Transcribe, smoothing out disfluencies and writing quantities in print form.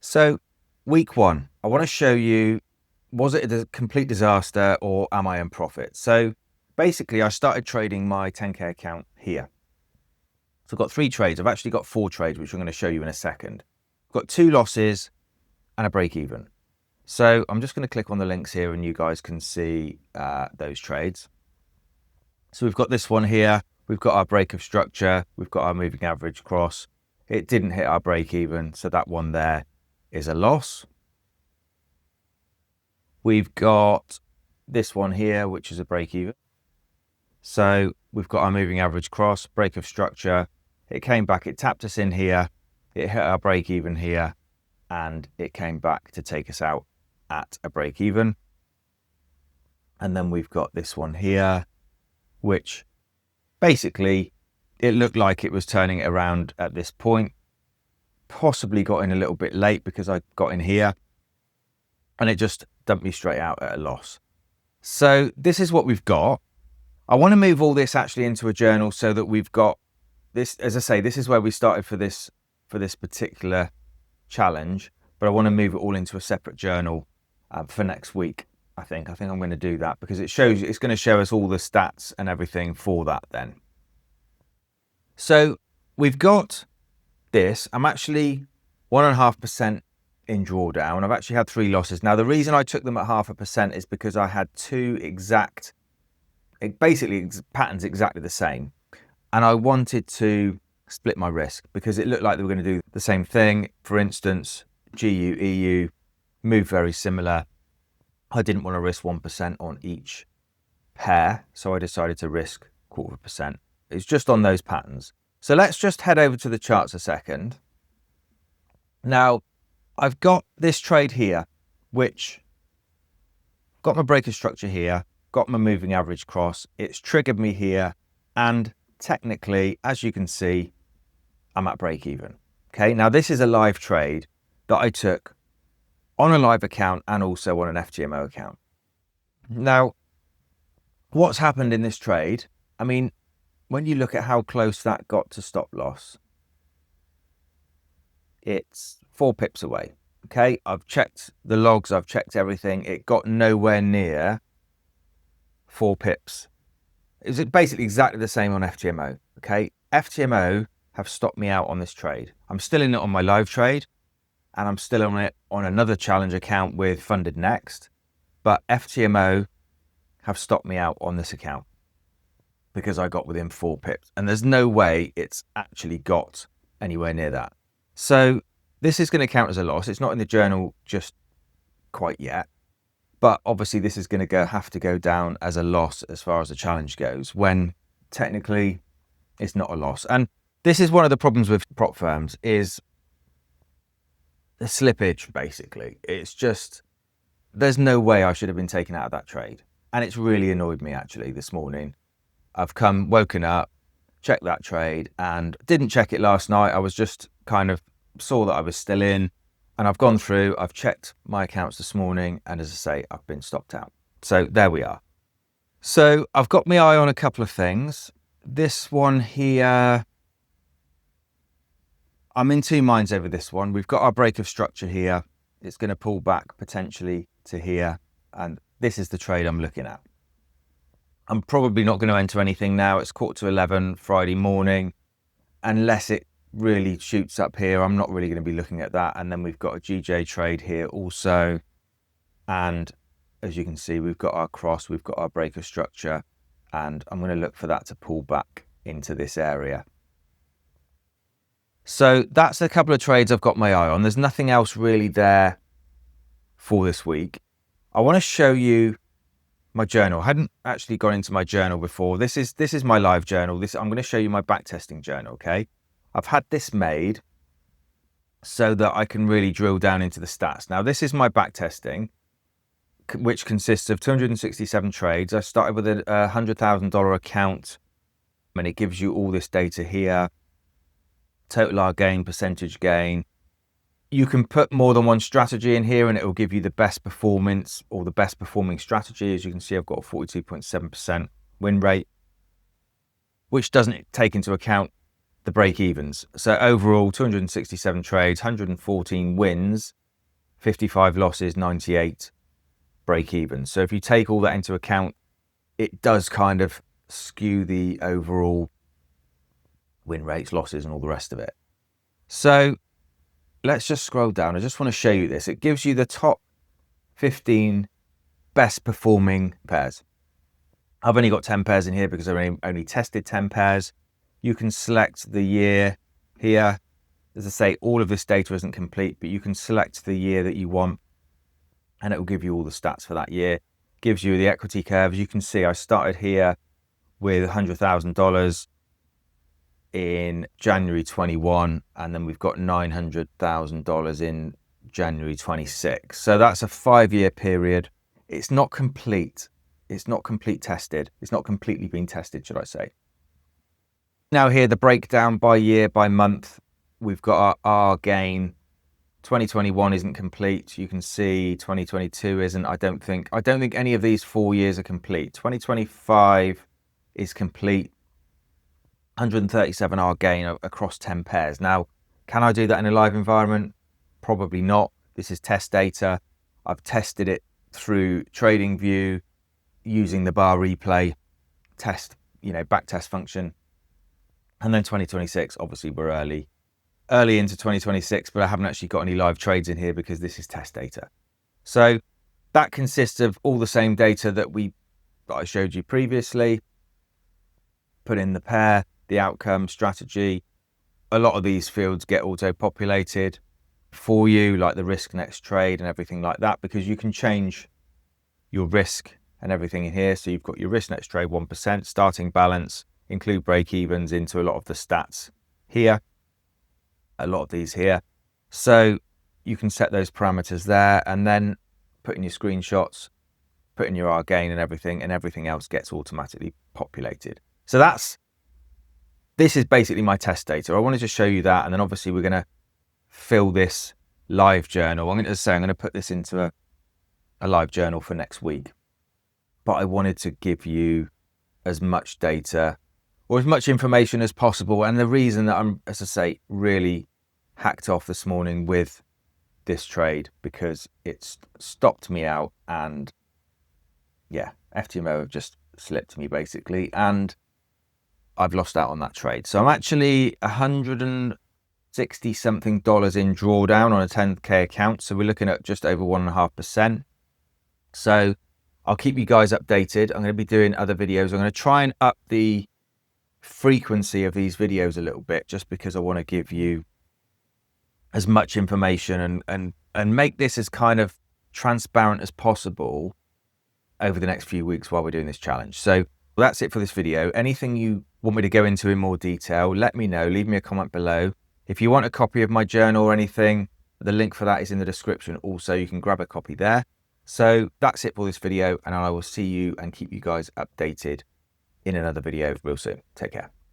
So week one, I want to show you, was it a complete disaster or am I in profit? So basically I started trading my 10K account here. So I've got 3 trades. I've actually got 4 trades, which I'm going to show you in a second. I've got 2 losses and a break even. So I'm just going to click on the links here and you guys can see those trades. So we've got this one here. We've got our break of structure. We've got our moving average cross. It didn't hit our break even. So that one there is a loss. We've got this one here, which is a break even. So we've got our moving average cross, break of structure. It came back, it tapped us in here. It hit our break even here and it came back to take us out at a break even. And then we've got this one here, which basically it looked like it was turning it around at this point. Possibly got in a little bit late because I got in here and it just dumped me straight out at a loss. So this is what we've got. I want to move all this actually into a journal so that we've got this, as I say, this is where we started for this particular challenge, but I want to move it all into a separate journal for next week. I think I'm going to do that because it's going to show us all the stats and everything for that then. So we've got this. I'm actually 1.5% in drawdown. I've actually had 3 losses. Now the reason I took them at 0.5% is because I had 2 exact, basically patterns exactly the same, and I wanted to split my risk because it looked like they were going to do the same thing. For instance, GU, EU, move very similar. I didn't want to risk 1% on each pair, so I decided to risk 0.25%. It's just on those patterns. So let's just head over to the charts a second. Now, I've got this trade here, which got my break of structure here, got my moving average cross. It's triggered me here, and technically, as you can see, I'm at break even. Okay, now this is a live trade that I took on a live account and also on an FTMO account. Now, what's happened in this trade? I mean, when you look at how close that got to stop loss, it's 4 pips away. Okay, I've checked the logs, I've checked everything. It got nowhere near 4 pips. It was basically exactly the same on FTMO. Okay, FTMO have stopped me out on this trade. I'm still in it on my live trade, and I'm still on it on another challenge account with Funded Next, but FTMO have stopped me out on this account because I got within 4 pips, and there's no way it's actually got anywhere near that. So this is going to count as a loss. It's not in the journal just quite yet, but obviously this is going to have to go down as a loss as far as the challenge goes, when technically it's not a loss. And this is one of the problems with prop firms, is the slippage. Basically, it's just, there's no way I should have been taken out of that trade, and it's really annoyed me actually this morning. I've woken up, checked that trade, and didn't check it last night. I was just kind of saw that I was still in, and I've gone through, I've checked my accounts this morning, and as I say, I've been stopped out. So there we are. So I've got my eye on a couple of things. This one here, I'm in 2 minds over this one. We've got our break of structure here. It's going to pull back potentially to here, and this is the trade I'm looking at. I'm probably not going to enter anything now. It's 10:45 Friday morning. Unless it really shoots up here, I'm not really going to be looking at that. And then we've got a GJ trade here also. And as you can see, we've got our cross, we've got our break of structure, and I'm going to look for that to pull back into this area. So that's a couple of trades I've got my eye on. There's nothing else really there for this week. I want to show you my journal. I hadn't actually gone into my journal before. This is my live journal. I'm going to show you my backtesting journal. Okay, I've had this made so that I can really drill down into the stats. Now this is my backtesting, which consists of 267 trades. I started with a $100,000 account, and it gives you all this data here. Total R gain, percentage gain. You can put more than one strategy in here and it will give you the best performance or the best performing strategy. As you can see, I've got a 42.7% win rate, which doesn't take into account the break-evens. So overall, 267 trades, 114 wins, 55 losses, 98 break-evens. So if you take all that into account, it does kind of skew the overall win rates, losses, and all the rest of it. So let's just scroll down. I just want to show you this. It gives you the top 15 best performing pairs. I've only got 10 pairs in here because I've only tested 10 pairs. You can select the year here. As I say, all of this data isn't complete, but you can select the year that you want and it will give you all the stats for that year. Gives you the equity curves. You can see I started here with $100,000 in January 21, and then we've got $900,000 in January 26. So that's a 5-year period. It's not complete. It's not complete tested. It's not completely been tested, should I say. Now here, the breakdown by year, by month. We've got our gain. 2021 isn't complete. You can see 2022 isn't. I don't think any of these 4 years are complete. 2025 is complete. 137 hour gain across 10 pairs. Now, can I do that in a live environment? Probably not. This is test data. I've tested it through TradingView using the bar replay test, back test function. And then 2026, obviously we're early into 2026, but I haven't actually got any live trades in here because this is test data. So that consists of all the same data that I showed you previously. Put in the pair, the outcome, strategy. A lot of these fields get auto-populated for you, like the risk next trade and everything like that, because you can change your risk and everything in here. So you've got your risk next trade 1%, starting balance, include break-evens into a lot of the stats here, a lot of these here. So you can set those parameters there and then put in your screenshots, put in your R gain and everything else gets automatically populated. So this is basically my test data. I wanted to show you that, and then obviously we're going to fill this live journal. I'm going to put this into a live journal for next week, but I wanted to give you as much data or as much information as possible. And the reason that I'm, as I say, really hacked off this morning with this trade, because it's stopped me out, and yeah, FTMO have just slipped me basically, and I've lost out on that trade. So I'm actually $160 something in drawdown on a 10K account. So we're looking at just over 1.5%. So I'll keep you guys updated. I'm going to be doing other videos. I'm going to try and up the frequency of these videos a little bit, just because I want to give you as much information and make this as kind of transparent as possible over the next few weeks while we're doing this challenge. So that's it for this video. Anything you want me to go into in more detail, let me know. Leave me a comment below. If you want a copy of my journal or anything, the link for that is in the description. Also, you can grab a copy there. So that's it for this video, and I will see you and keep you guys updated in another video real soon. Take care.